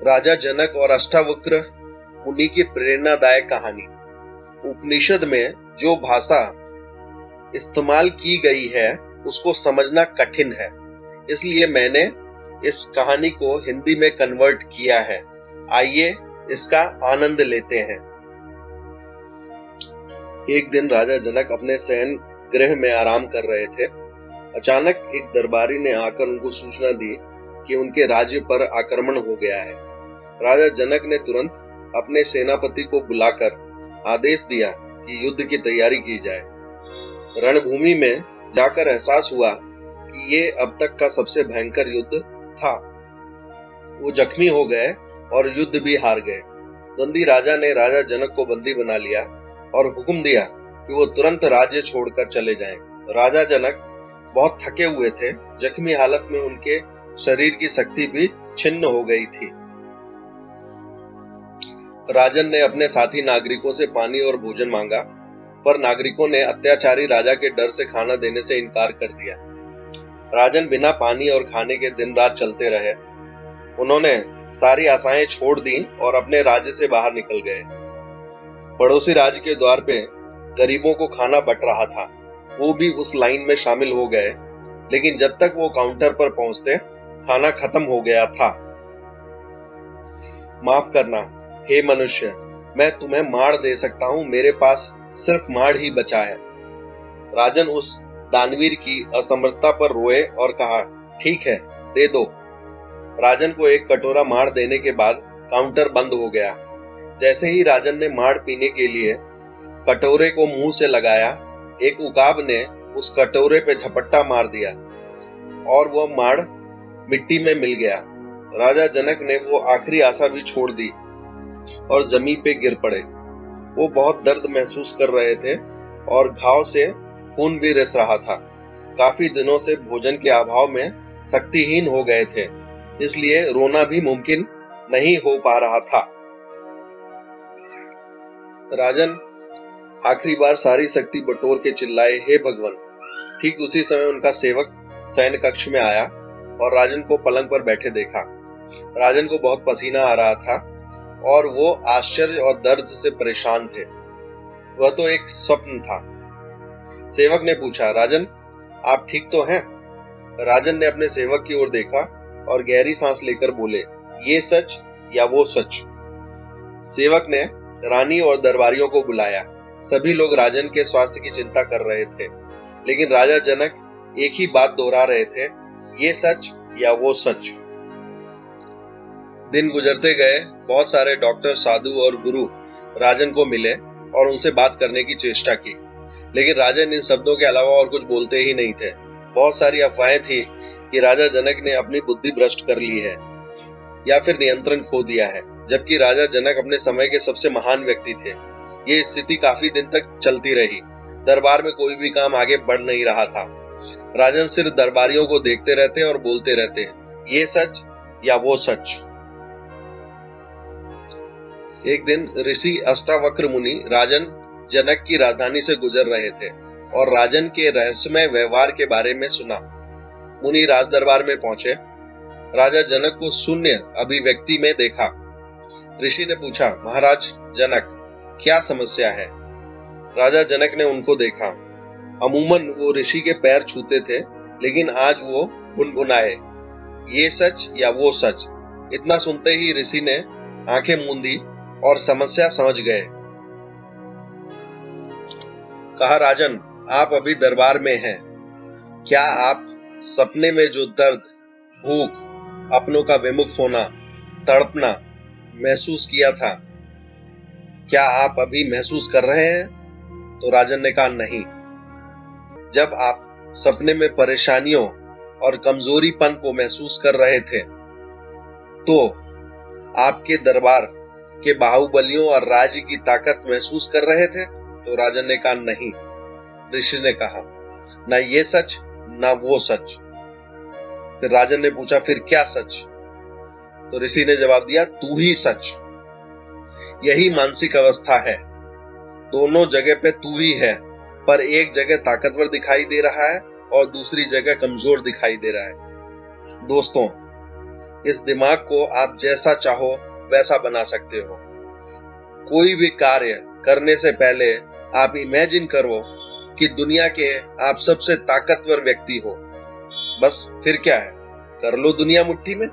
राजा जनक और अष्टावक्र मुनि की प्रेरणादायक कहानी। उपनिषद में जो भाषा इस्तेमाल की गई है उसको समझना कठिन है, इसलिए मैंने इस कहानी को हिंदी में कन्वर्ट किया है। आइए इसका आनंद लेते हैं। एक दिन राजा जनक अपने शयन गृह में आराम कर रहे थे। अचानक एक दरबारी ने आकर उनको सूचना दी कि उनके राज्य पर आक्रमण हो गया है। राजा जनक ने तुरंत अपने सेनापति को बुलाकर आदेश दिया कि युद्ध की तैयारी की जाए। रणभूमि में जाकर एहसास हुआ कि ये अब तक का सबसे भयंकर युद्ध था। वो जख्मी हो गए और युद्ध भी हार गए। बंदी राजा ने राजा जनक को बंदी बना लिया और हुक्म दिया कि वो तुरंत राज्य छोड़कर चले जाएं। राजा जनक बहुत थके हुए थे। जख्मी हालत में उनके शरीर की शक्ति भी छिन्न हो गई थी। राजन ने अपने साथी नागरिकों से पानी और भोजन मांगा, पर नागरिकों ने अत्याचारी राजा के डर से खाना देने से इनकार कर दिया। राजन बिना पानी और खाने के दिन रात चलते रहे। उन्होंने सारी आशाएं छोड़ दी और अपने राज्य से बाहर निकल गए। पड़ोसी राज्य के द्वार पे गरीबों को खाना बंट रहा था। वो भी उस लाइन में शामिल हो गए, लेकिन जब तक वो काउंटर पर पहुंचते खाना खत्म हो गया था। माफ करना हे मनुष्य, मैं तुम्हें मार दे सकता हूं, मेरे पास सिर्फ मार ही बचा है। राजन उस दानवीर की असमर्थता पर रोए और कहा, ठीक है, दे दो। राजन को एक कटोरा मार देने के बाद काउंटर बंद हो गया। जैसे ही राजन ने मार पीने के लिए कटोरे को मुंह से लगाया, एक उकाब ने उस कटोरे पे झपट्टा मार दिया और वह मार मिट्टी में मिल गया। राजा जनक ने वो आखिरी आशा भी छोड़ दी और जमीन पे गिर पड़े। वो बहुत दर्द महसूस कर रहे थे और घाव से खून भी रिस रहा था। काफी दिनों से भोजन के अभाव में शक्तिहीन हो गए थे, इसलिए रोना भी मुमकिन नहीं हो पा रहा था। राजन आखिरी बार सारी शक्ति बटोर के चिल्लाए, हे भगवान। ठीक उसी समय उनका सेवक शयन कक्ष में आया और राजन को पलंग पर बैठे देखा। राजन को बहुत पसीना आ रहा था और वो आश्चर्य और दर्द से परेशान थे। वह तो एक स्वप्न था। सेवक ने पूछा, राजन आप ठीक तो हैं? राजन ने अपने सेवक की ओर देखा और गहरी सांस लेकर बोले, ये सच या वो सच? सेवक ने रानी और दरबारियों को बुलाया। सभी लोग राजन के स्वास्थ्य की चिंता कर रहे थे, लेकिन राजा जनक एक ही बात दोहरा रहे थे, ये सच या वो सच? दिन गुजरते गए। बहुत सारे डॉक्टर, साधु और गुरु राजन को मिले और उनसे बात करने की चेष्टा की, लेकिन राजन इन शब्दों के अलावा और कुछ बोलते ही नहीं थे। बहुत सारी अफवाहें थी कि राजा जनक ने अपनी बुद्धि भ्रष्ट कर ली है या फिर नियंत्रण खो दिया है, जबकि राजा जनक अपने समय के सबसे महान व्यक्ति थे। ये स्थिति काफी दिन तक चलती रही। दरबार में कोई भी काम आगे बढ़ नहीं रहा था। राजन सिर्फ दरबारियों को देखते रहते और बोलते रहते, ये सच या वो सच? एक दिन ऋषि अष्टावक्र मुनि राजन जनक की राजधानी से गुजर रहे थे और राजन के रहस्यमय व्यवहार के बारे में सुना। मुनि राज दरबार में पहुंचे। राजा जनक को शून्य अभिव्यक्ति में देखा। ऋषि ने पूछा, महाराज जनक, क्या समस्या है? राजा जनक ने उनको देखा। अमूमन वो ऋषि के पैर छूते थे, लेकिन आज वो गुनगुनाए, ये सच या वो सच? इतना सुनते ही ऋषि ने आंखें मूंदी और समस्या समझ गए। कहा, राजन आप अभी दरबार में हैं। क्या आप सपने में जो दर्द, भूख, अपनों का विमुख होना, तड़पना महसूस किया था, क्या आप अभी महसूस कर रहे हैं? तो राजन ने कहा, नहीं। जब आप सपने में परेशानियों और कमजोरीपन को महसूस कर रहे थे, तो आपके दरबार के बाहुबलियों और राज्य की ताकत महसूस कर रहे थे? तो राजन ने कहा, नहीं। ऋषि ने कहा, ना ये सच ना वो सच। फिर राजन ने पूछा, फिर क्या सच? तो ऋषि ने जवाब दिया, तू ही सच। यही मानसिक अवस्था है। दोनों जगह पे तू ही है, पर एक जगह ताकतवर दिखाई दे रहा है और दूसरी जगह कमजोर दिखाई दे रहा है। दोस्तों, इस दिमाग को आप जैसा चाहो वैसा बना सकते हो। कोई भी कार्य करने से पहले आप इमेजिन करो कि दुनिया के आप सबसे ताकतवर व्यक्ति हो। बस फिर क्या है, कर लो दुनिया मुट्ठी में।